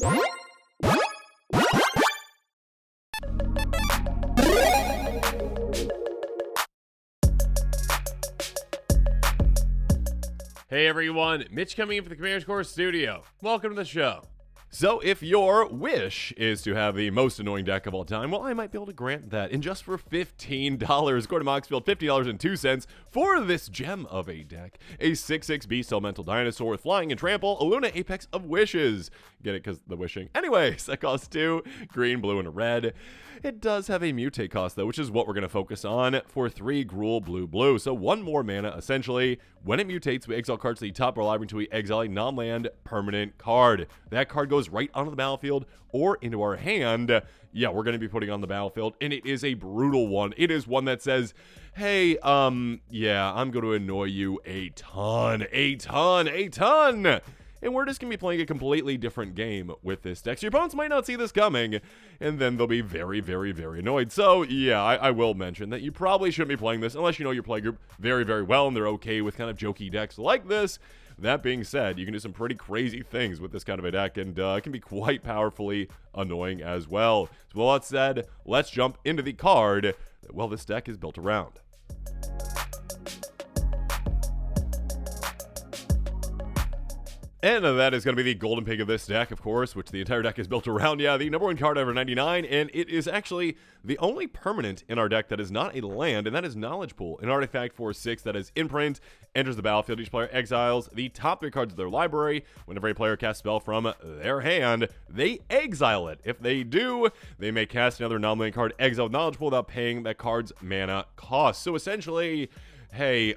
Hey everyone, Mitch coming in for the Commander's Core Studio. Welcome to the show. So if your wish is to have the most annoying deck of all time, well, I might be able to grant that. And just for $15, according to Moxfield, $50.02 for this gem of a deck. A 6/6 Beast Elemental Dinosaur with Flying and Trample, Illuna Apex of Wishes. Get it, because the wishing. Anyways, that costs 2, green, blue, and a red. It does have a mutate cost, though, which is what we're going to focus on for 3 Gruul, blue, blue. So 1 more mana, essentially. When it mutates, we exile cards to the top of our library until we exile a non-land permanent card. That card goes right onto the battlefield or into our hand. Yeah, we're going to be putting on the battlefield, and it is a brutal one. It is one that says, hey, yeah, I'm going to annoy you a ton. And we're just going to be playing a completely different game with this deck. So your opponents might not see this coming, and then they'll be very, very, very annoyed. So, yeah, I will mention that you probably shouldn't be playing this unless you know your playgroup very, very well, and they're okay with kind of jokey decks like this. That being said, you can do some pretty crazy things with this kind of a deck, and it can be quite powerfully annoying as well. So with all that said, let's jump into the card that, well, this deck is built around. And that is going to be the golden pig of this deck, of course, which the entire deck is built around. Yeah, the number 1 card ever 99, and it is actually the only permanent in our deck that is not a land, and that is Knowledge Pool, an artifact for 6 that is imprint, enters the battlefield. Each player exiles the top 3 cards of their library. Whenever a player casts a spell from their hand, they exile it. If they do, they may cast another non-land card, exile Knowledge Pool without paying that card's mana cost. So essentially, hey,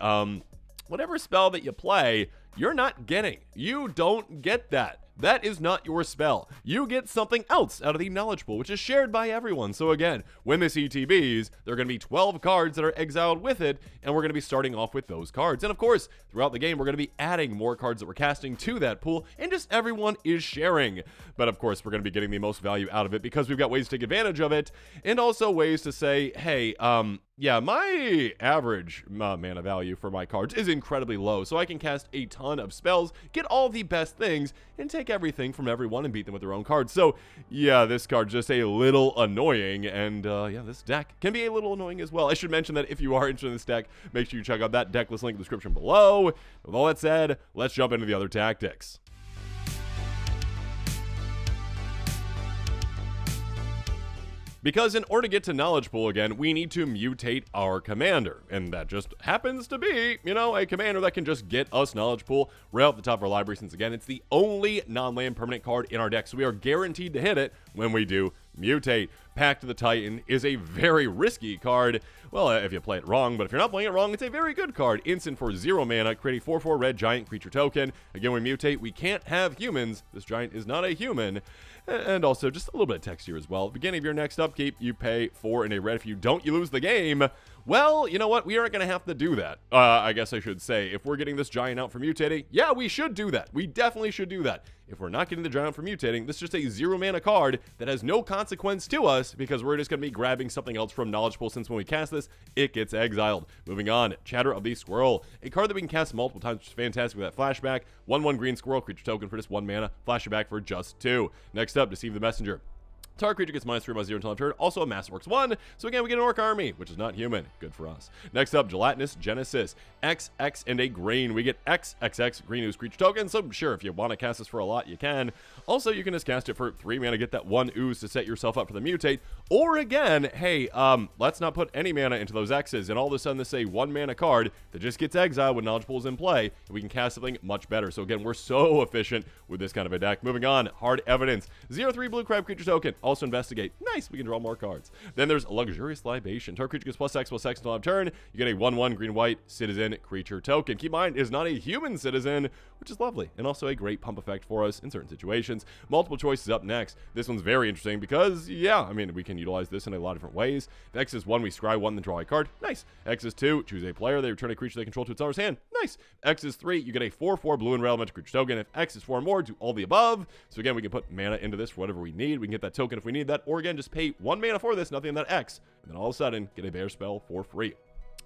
whatever spell that you play, you're not getting. You don't get that. That is not your spell. You get something else out of the Knowledge Pool, which is shared by everyone. So again, when this ETBs, there are going to be 12 cards that are exiled with it, and we're going to be starting off with those cards. And of course, throughout the game, we're going to be adding more cards that we're casting to that pool, and just everyone is sharing. But of course, we're going to be getting the most value out of it because we've got ways to take advantage of it, and also ways to say, hey, yeah, my average mana value for my cards is incredibly low, so I can cast a ton of spells, get all the best things, and take everything from everyone and beat them with their own cards. So, yeah, this card's just a little annoying, and yeah, this deck can be a little annoying as well. I should mention that if you are interested in this deck, make sure you check out that deck list link in the description below. With all that said, let's jump into the other tactics. Because in order to get to Knowledge Pool again, we need to mutate our commander. And that just happens to be, you know, a commander that can just get us Knowledge Pool right off the top of our library, since again, it's the only non-land permanent card in our deck. So we are guaranteed to hit it when we do mutate. Pact of the Titan is a very risky card. Well, if you play it wrong, but if you're not playing it wrong, it's a very good card. Instant for 0 mana, create a 4/4 red giant creature token. Again, when we mutate, we can't have humans. This giant is not a human. And also, just a little bit of text here as well. At the beginning of your next upkeep, you pay 4 and a red. If you don't, you lose the game. Well, you know what? We aren't going to have to do that. I guess I should say, if we're getting this giant out for mutating, yeah, we should do that. We definitely should do that. If we're not getting the giant for mutating, this is just a 0 mana card that has no consequence to us because we're just going to be grabbing something else from Knowledge Pool, since when we cast this, it gets exiled. Moving on, Chatter of the Squirrel. A card that we can cast multiple times, which is fantastic with that flashback. 1/1 green squirrel, creature token for just 1 mana, flash it back for just 2. Next up, Deceive the Messenger. Target creature gets -3/-0 until end of turn. Also a Masterworks 1. So again, we get an Orc Army, which is not human. Good for us. Next up, Gelatinous Genesis. X, X, and a green. We get X, X, X, green ooze creature token. So sure, if you want to cast this for a lot, you can. Also, you can just cast it for 3 mana, get that 1 ooze to set yourself up for the mutate. Or again, hey, let's not put any mana into those X's, and all of a sudden this is a 1 mana card that just gets exiled when Knowledge Pool is in play, and we can cast something much better. So again, we're so efficient with this kind of a deck. Moving on, Hard Evidence. 0/3 blue crab creature token. Also Investigate. Nice, we can draw more cards. Then there's Luxurious Libation. Target creature gets +X/+X until end of turn. You get a 1/1 green-white citizen creature token. Keep in mind, it is not a human citizen, which is lovely, and also a great pump effect for us in certain situations. Multiple choices up next. This one's very interesting because, yeah, I mean, we can utilize this in a lot of different ways. If X is 1, we scry 1, then draw a card. Nice. X is 2, choose a player. They return a creature they control to its owner's hand. Nice. X is 3, you get a 4/4 blue and red elemental creature token. If X is 4 or more, do all the above. So again, we can put mana into this for whatever we need. We can get that token if we need that, or again, just pay 1 mana for this, nothing in that X, and then all of a sudden, get a bear spell for free.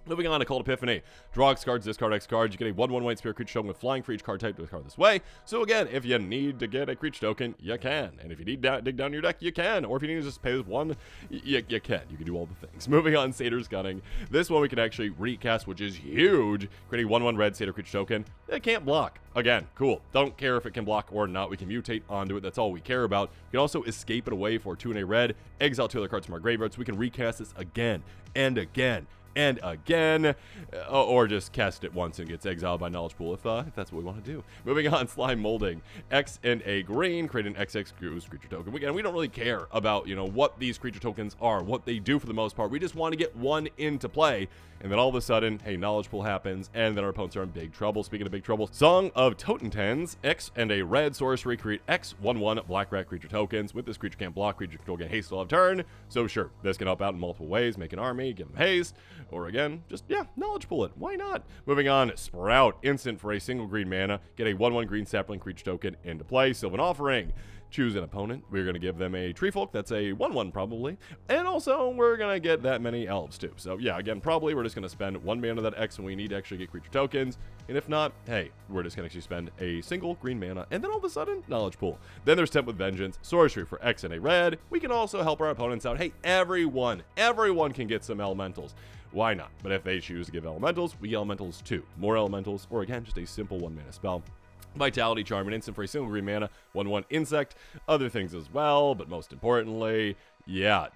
Moving on to Cold Epiphany. Draw X cards, discard X cards. You get a 1/1 white spirit creature token with flying for each card type to discard this way. So again, if you need to get a creature token, you can. And if you need to dig down your deck, you can. Or if you need to just pay this one, you can. You can do all the things. Moving on, Satyr's Cunning. This one we can actually recast, which is huge. Create a 1/1 red Satyr creature token. It can't block. Again, cool. Don't care if it can block or not. We can mutate onto it. That's all we care about. We can also escape it away for 2 and a red. Exile 2 other cards from our graveyard so we can recast this again and again and again, or just cast it once and gets exiled by Knowledge Pool if that's what we want to do. Moving on, Slime Molding. X and a green, create an XX Goose creature token. Again, we don't really care about, what these creature tokens are, what they do for the most part. We just want to get one into play, and then all of a sudden, hey, Knowledge Pool happens, and then our opponents are in big trouble. Speaking of big trouble, Song of Totentens. X and a red sorcery, create X 1/1 black rat creature tokens. With this, creature can't block, creature control get haste all of turn. So sure, this can help out in multiple ways, make an army, give them haste, or again, just, Knowledge Pool it. Why not? Moving on, Sprout. Instant for a single green mana. Get a 1/1 green sapling creature token into play. Sylvan Offering. Choose an opponent. We're going to give them a Tree Folk. That's a 1/1 probably. And also, we're going to get that many elves too. So yeah, again, probably we're just going to spend 1 mana of that X when we need to actually get creature tokens. And if not, hey, we're just going to actually spend a single green mana. And then all of a sudden, Knowledge Pool. Then there's Tempt with Vengeance. Sorcery for X and a red. We can also help our opponents out. Hey, everyone can get some elementals. Why not? But if they choose to give elementals, we get elementals too. More elementals, or again, just a simple 1 mana spell. Vitality Charm, an instant for a single green mana, 1/1 insect, other things as well, but most importantly,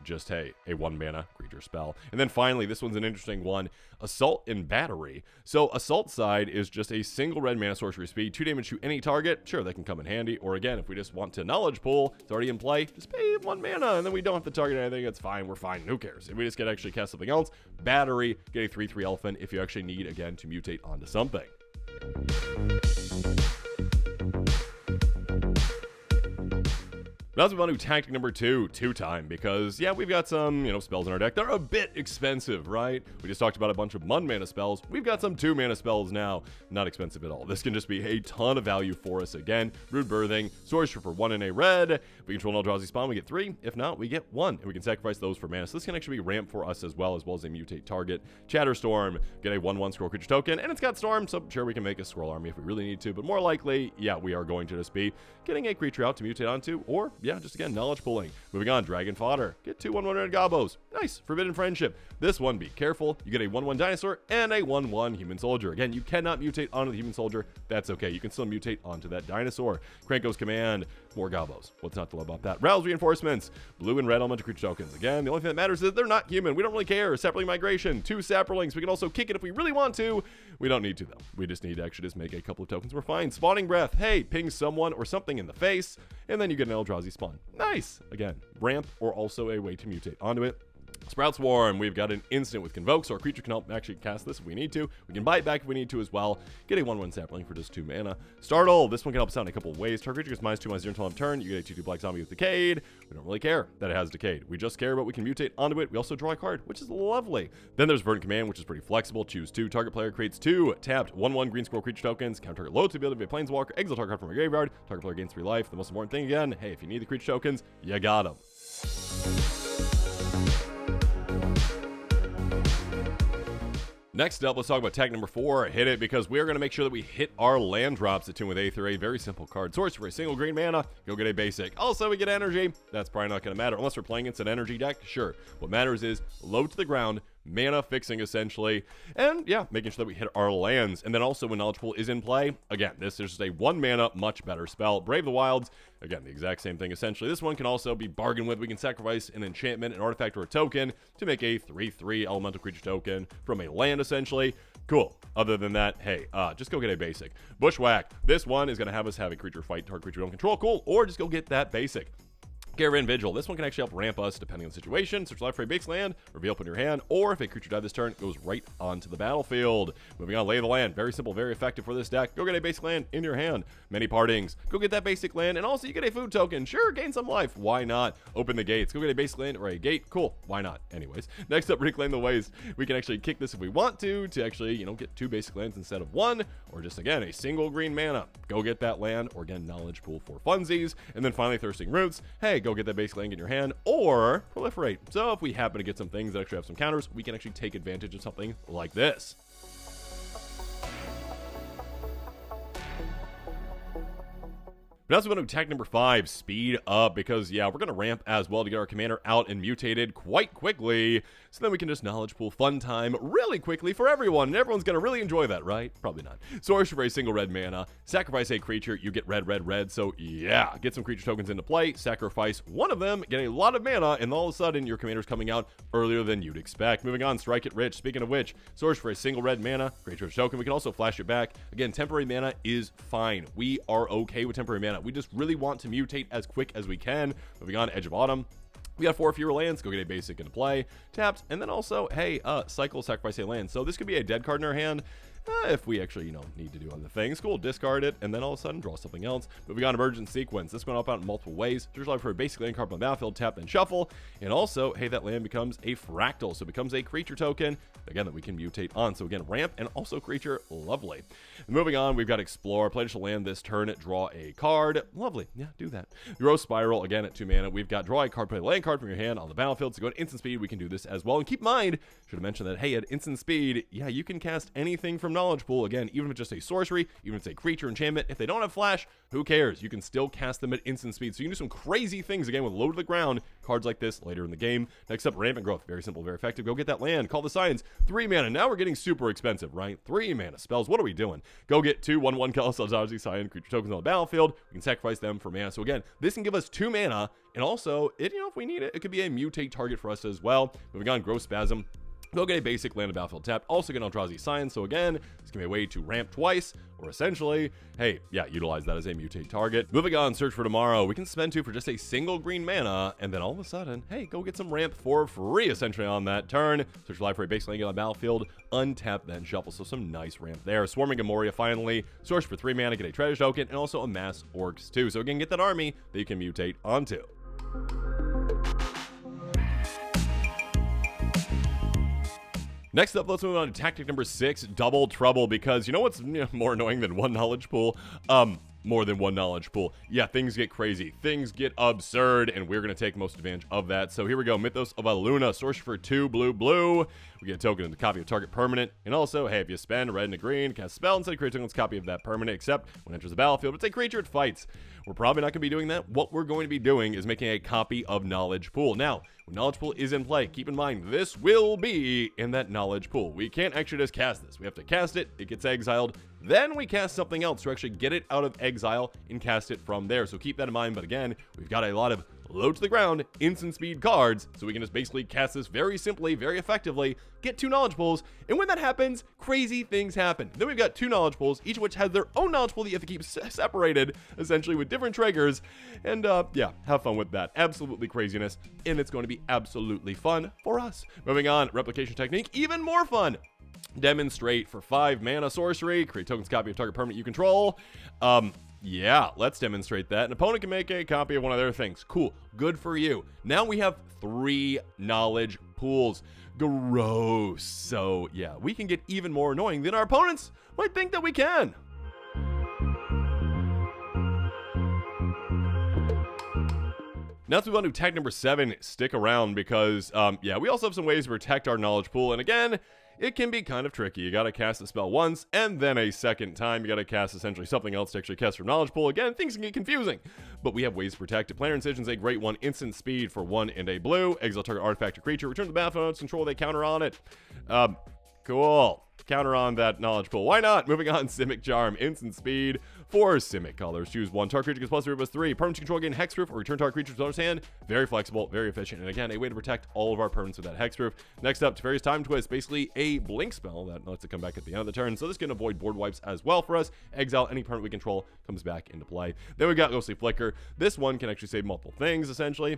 just a 1 mana creature spell. And then finally, this one's an interesting one, Assault and Battery. So Assault side is just a single red mana sorcery speed, 2 damage to any target. Sure, that can come in handy. Or again, if we just want to Knowledge Pool, it's already in play, just pay 1 mana, and then we don't have to target anything. It's fine, we're fine, who cares? If we just get actually cast something else, Battery, get a 3/3 elephant if you actually need, again, to mutate onto something. Now let's move on to tactic number 2, 2-time, because we've got some, spells in our deck. They're a bit expensive, right? We just talked about a bunch of 1 mana spells. We've got some 2 mana spells now. Not expensive at all. This can just be a ton of value for us again. Rude Birthing, Sorcery for 1 and a red. If we control an Eldrazi spawn, we get 3. If not, we get 1, and we can sacrifice those for mana. So this can actually be ramp for us as well as a mutate target. Chatterstorm, get a 1/1 scroll creature token, and it's got Storm, so sure we can make a scroll army if we really need to, but more likely, we are going to just be getting a creature out to mutate onto, or just again, Knowledge Pooling. Moving on, Dragon Fodder. Get 2 1/1 red Gobos. Nice. Forbidden Friendship. This one, be careful. You get a 1/1 dinosaur and a 1/1 human soldier. Again, you cannot mutate onto the human soldier. That's okay. You can still mutate onto that dinosaur. Kranko's Command. More Gobos. What's not to love about that? Rouse Reinforcements. Blue and red elemental creature tokens. Again, the only thing that matters is they're not human. We don't really care. Sapling Migration. 2 Saplings. We can also kick it if we really want to. We don't need to, though. We just need to actually just make a couple of tokens. We're fine. Spawning Breath. Hey, ping someone or something in the face, and then you get an Eldrazi spawn. Nice. Again, ramp or also a way to mutate onto it. Sprout Swarm, we've got an instant with Convoke, so our creature can help actually cast this if we need to. We can buy it back if we need to as well. Get a 1/1 sapling for just 2 mana. Startle, this one can help us out in a couple of ways. Target creature gets -2/-0 until end of turn. You get a 2/2 black zombie with Decayed. We don't really care that it has Decayed. We just care about we can mutate onto it. We also draw a card, which is lovely. Then there's Verdant Command, which is pretty flexible. Choose 2. Target player creates 2 tapped 1/1 green scroll creature tokens. Counter target low to the ability of a Planeswalker. Exile target card from a graveyard. Target player gains 3 life. The most important thing again, hey, if you need the creature tokens, you got them. Next up, let's talk about tag number 4, Hit It, because we're going to make sure that we hit our land drops at 2 with Aether, a very simple card. Source for a single green mana, go get a basic. Also, we get energy. That's probably not going to matter unless we're playing against an energy deck. Sure. What matters is low to the ground, mana fixing essentially, and making sure that we hit our lands. And then also when Knowledge Pool is in play, again, this is just a 1 mana, much better spell. Brave the Wilds, again, the exact same thing essentially. This one can also be bargained with. We can sacrifice an enchantment, an artifact, or a token to make a 3/3 elemental creature token from a land essentially. Cool. Other than that, hey, just go get a basic. Bushwhack, this one is going to have us have a creature fight target creature we don't control. Cool. Or just go get that basic. Caravan Vigil. This one can actually help ramp us depending on the situation. Search life for a base land, reveal up in your hand, or if a creature died this turn, it goes right onto the battlefield. Moving on, Lay of the Land. Very simple, very effective for this deck. Go get a basic land in your hand. Many Partings. Go get that basic land, and also you get a food token. Sure, gain some life. Why not? Open the gates. Go get a basic land or a gate. Cool. Why not? Anyways, next up, Reclaim the Waste. We can actually kick this if we want to actually, get 2 basic lands instead of 1, or just, again, a single green mana. Go get that land, or again, Knowledge Pool for funsies. And then finally, Thirsting Roots. Hey, go get that basic land in your hand, or proliferate. So if we happen to get some things that actually have some counters, we can actually take advantage of something like this. But also going to attack number 5, speed up, because yeah, we're going to ramp as well to get our commander out and mutated quite quickly, so then we can just knowledge pool fun time really quickly for everyone, and everyone's going to really enjoy that, right? Probably not. Sorcery for a single red mana, sacrifice a creature, you get red, red, red, so yeah, get some creature tokens into play, sacrifice one of them, get a lot of mana, and all of a sudden your commander's coming out earlier than you'd expect. Moving on, strike it rich. Speaking of which, sorcery for a single red mana, creature token, we can also flash it back. Again, temporary mana is fine. We are okay with temporary mana. We just really want to mutate as quick as we can. Moving on, Edge of Autumn. We got 4 fewer lands, go get a basic into play, tapped, and then also, hey, cycle, sacrifice a land. So this could be a dead card in our hand. If we actually, need to do other things, cool, discard it, and then all of a sudden draw something else. But we got Emergent Sequence. This went up out in multiple ways. There's like for a basic land card on the battlefield, tap, then shuffle. And also, hey, that land becomes a fractal, so it becomes a creature token, again, that we can mutate on. So again, ramp and also creature, lovely. Moving on, we've got Explore, play a land this turn, draw a card, lovely, yeah, do that. Growth Spiral, again, at 2 mana, we've got draw a card, play a land card from your hand on the battlefield, so go at instant speed, we can do this as well. And keep in mind, should have mentioned that, hey, at instant speed, yeah, you can cast anything from Knowledge Pool, again, even if it's just a sorcery, even if it's a creature enchantment, if they don't have flash, who cares? You can still cast them at instant speed. So you can do some crazy things again with low to the ground cards like this later in the game. Next up, Rampant Growth. Very simple, very effective. Go get that land. Call the Science. 3 mana. Now we're getting super expensive, right? 3 mana spells. What are we doing? Go get 2 1/1 Kalazar Scion creature tokens on the battlefield. We can sacrifice them for mana. So again, this can give us 2 mana, and also, if we need it, it could be a mutate target for us as well. Moving on, Growth Spasm. Go get a basic land of battlefield tap. Also get Eldrazi Science. So again, this can be a way to ramp twice, or essentially, hey, yeah, utilize that as a mutate target. Moving on, Search for Tomorrow. We can spend 2 for just a single green mana, and then all of a sudden, hey, go get some ramp for free, essentially, on that turn. Search for life for a basic land on the battlefield, untap, then shuffle. So some nice ramp there. Swarming Amoria, finally. Search for 3 mana, get a treasure token, and also amass orcs too. So again, get that army that you can mutate onto. Next up, let's move on to tactic number 6, Double Trouble, because you know what's more annoying than one knowledge pool? More than one knowledge pool. Yeah, things get crazy. Things get absurd, and we're going to take most advantage of that. So here we go. Mythos of Illuna. Sorcery for 2 blue, blue. We get a token in the copy of target permanent. And also, hey, if you spend a red and a green, cast a spell, instead of creating a copy of that permanent, except when it enters the battlefield, it's a creature, it fights. We're probably not going to be doing that. What we're going to be doing is making a copy of Knowledge Pool. Now, when Knowledge Pool is in play, keep in mind, this will be in that Knowledge Pool. We can't actually just cast this. We have to cast it, it gets exiled, then we cast something else to actually get it out of exile and cast it from there. So keep that in mind. But again, we've got a lot of low to the ground, instant speed cards, so we can just basically cast this very simply, very effectively, get 2 knowledge pools, and when that happens, crazy things happen. Then we've got 2 knowledge pools, each of which has their own knowledge pool that you have to keep separated, essentially with different triggers, and yeah, have fun with that. Absolutely craziness, and it's going to be absolutely fun for us. Moving on, Replication Technique, even more fun. Demonstrate for 5 mana sorcery, create tokens copy of target permanent you control. Yeah, let's demonstrate that. An opponent can make a copy of one of their things. Cool, good for you. Now we have 3 knowledge pools. Gross. So yeah, we can get even more annoying than our opponents might think that we can. Now let's move on to tech number 7, stick around, because yeah, we also have some ways to protect our knowledge pool, and again, it can be kind of tricky. You gotta cast a spell once, and then a second time you gotta cast essentially something else to actually cast your knowledge pool. Again, things can get confusing, but we have ways to protect it. Planner Incision's a great one. Instant speed for 1 and a blue. Exile target artifact or creature. Return to the battlefield under its control. They counter on it. Cool. Counter on that knowledge pool. Why not? Moving on, Simic Charm. Instant speed for Simic colors. Choose 1. Target creature gets +3/+3. Permanent control gain hexproof or return target creature to owner's hand. Very flexible, very efficient. And again, a way to protect all of our permanents with that hexproof. Next up, Teferi's Time Twist. Basically a blink spell that lets it come back at the end of the turn. So this can avoid board wipes as well for us. Exile any permanent we control comes back into play. Then we got Ghostly Flicker. This one can actually save multiple things, essentially.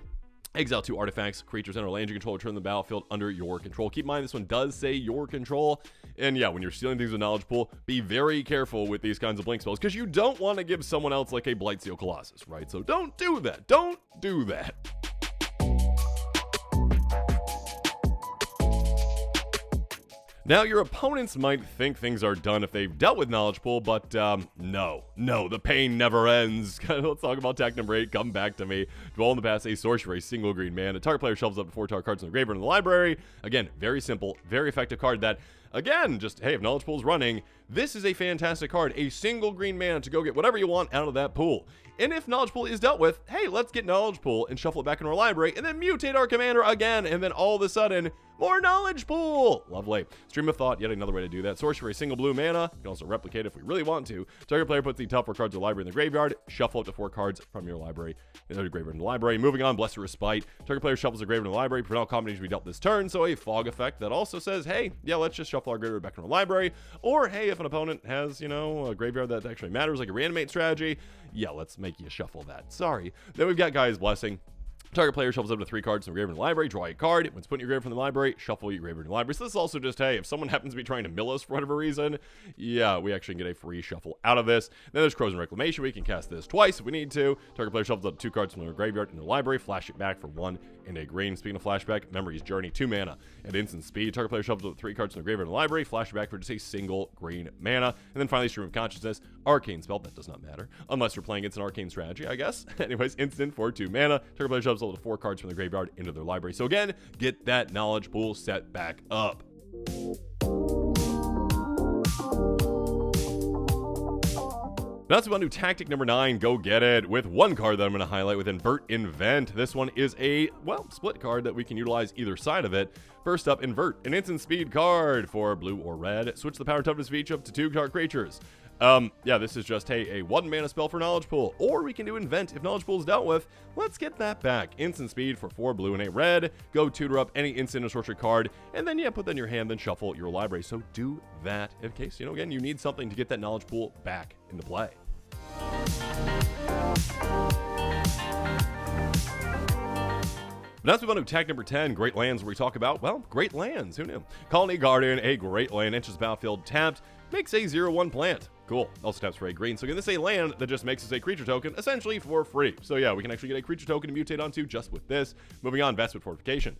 Exile 2 artifacts, creatures, and/or lands you control, return to the battlefield under your control. Keep in mind, this one does say your control. And yeah, when you're stealing things with Knowledge Pool, be very careful with these kinds of blink spells, because you don't want to give someone else like a Blightsteel Colossus, right? So don't do that. Don't do that. Now, your opponents might think things are done if they've dealt with Knowledge Pool, but no, the pain never ends. Let's talk about attack number 8, Come Back to Me. Dwell in the Past, a sorcery, single green mana. Target player shovels up to 4 target cards in the graveyard in the library. Again, very simple, very effective card that, again, just, hey, if Knowledge Pool's running, this is a fantastic card. A single green mana to go get whatever you want out of that pool. And if Knowledge Pool is dealt with, hey, let's get Knowledge Pool and shuffle it back into our library and then mutate our commander again. And then all of a sudden, more Knowledge Pool. Lovely. Stream of Thought, yet another way to do that. Sorcery, single blue mana. You can also replicate if we really want to. Target player puts the top 4 cards of the library in the graveyard. Shuffle up to 4 cards from your library. Graveyard in the library. Moving on, Blessed Respite. Target player shuffles a graveyard in the library. Prevent all combinations to be dealt this turn. So a fog effect that also says, hey, yeah, let's just shuffle our graveyard back in the library. Or, hey, if an opponent has, a graveyard that actually matters, like a reanimate strategy, yeah, let's make you shuffle that. Sorry. Then we've got Gaia's Blessing. Target player shuffles up to 3 cards from the graveyard in the library, draw a card. When it's put in your graveyard from the library, shuffle your graveyard in the library. So this is also just, hey, if someone happens to be trying to mill us for whatever reason, yeah, we actually get a free shuffle out of this. Then there's Crows and Reclamation. We can cast this twice if we need to. Target player shuffles up 2 cards from their graveyard in the library, flash it back for 1 and a green. Speaking of flashback, Memory's Journey, 2 mana. At instant speed, target player shuffles up 3 cards from the graveyard in the library, flash it back for just a single green mana. And then finally, Stream of Consciousness, Arcane Spell. That does not matter, unless you're playing against an arcane strategy, I guess. Anyways, instant for 2 mana. Target player shuffles up to 4 cards from the graveyard into their library. So again, get that Knowledge Pool set back up. Let's move on to tactic number 9, Go Get It, with one card that I'm going to highlight with Invert Invent. This one is a, split card that we can utilize either side of it. First up, Invert, an instant speed card for blue or red. Switch the power toughness of each up to 2 target creatures. Yeah, this is just, hey, a 1 mana spell for Knowledge Pool, or we can do Invent if Knowledge Pool is dealt with. Let's get that back. Instant speed for 4 blue and a red. Go tutor up any instant or sorcery card, and then, yeah, put that in your hand, then shuffle your library. So do that in case, again, you need something to get that Knowledge Pool back into play. Now let's move on to attack number 10, Great Lands, where we talk about, Great Lands. Who knew? Colony Garden, a Great Land, enters the battlefield tapped, makes a 0/1 plant. Cool. Also taps for a green. So again, this is a land that just makes us a creature token, essentially for free. So yeah, we can actually get a creature token to mutate onto just with this. Moving on, Vastwood Fortification.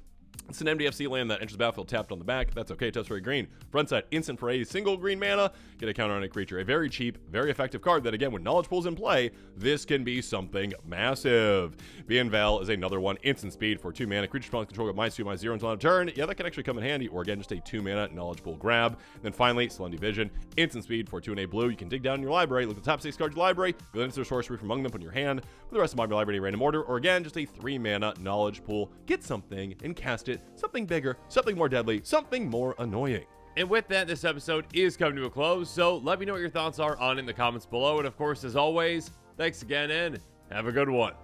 It's an MDFC land that enters the battlefield tapped on the back. That's okay, taps for a green. Front side, instant for a single green mana. Get a counter on a creature. A very cheap, very effective card that, again, when Knowledge Pool's in play, this can be something massive. Bienval is another one. Instant speed for 2 mana. Creature spawns control at -2/-0 until end of turn. Yeah, that can actually come in handy. Or again, just a 2 mana Knowledge Pool grab. And then finally, Selene Vision. Instant speed for 2 and a blue. You can dig down in your library, look at the top 6 cards of your library, go into their sorcery from among them, put in your hand, put the rest of my library in random order. Or again, just a 3 mana Knowledge Pool. Get something and cast it. Something bigger, something more deadly, something more annoying. And with that, this episode is coming to a close, so let me know what your thoughts are on in the comments below. And of course, as always, thanks again and have a good one.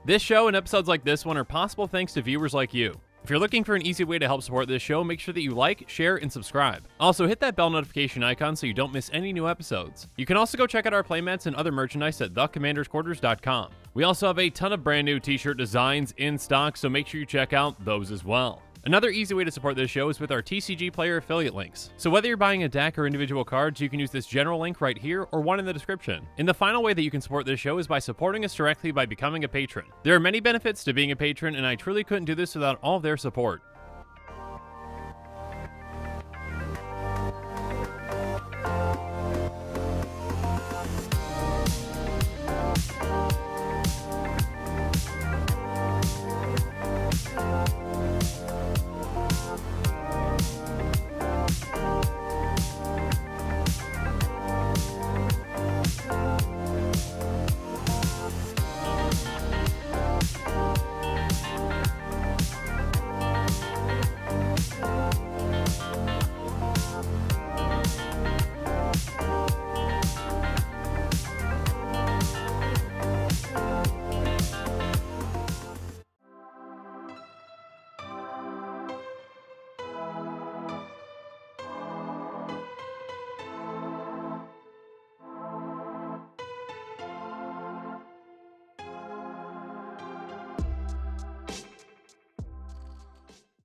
This show and episodes like this one are possible thanks to viewers like you. If you're looking for an easy way to help support this show, make sure that you like, share, and subscribe. Also, hit that bell notification icon so you don't miss any new episodes. You can also go check out our playmats and other merchandise at thecommandersquarters.com. We also have a ton of brand new t-shirt designs in stock, so make sure you check out those as well. Another easy way to support this show is with our TCG Player affiliate links. So whether you're buying a deck or individual cards, you can use this general link right here or one in the description. And the final way that you can support this show is by supporting us directly by becoming a patron. There are many benefits to being a patron, and I truly couldn't do this without all of their support.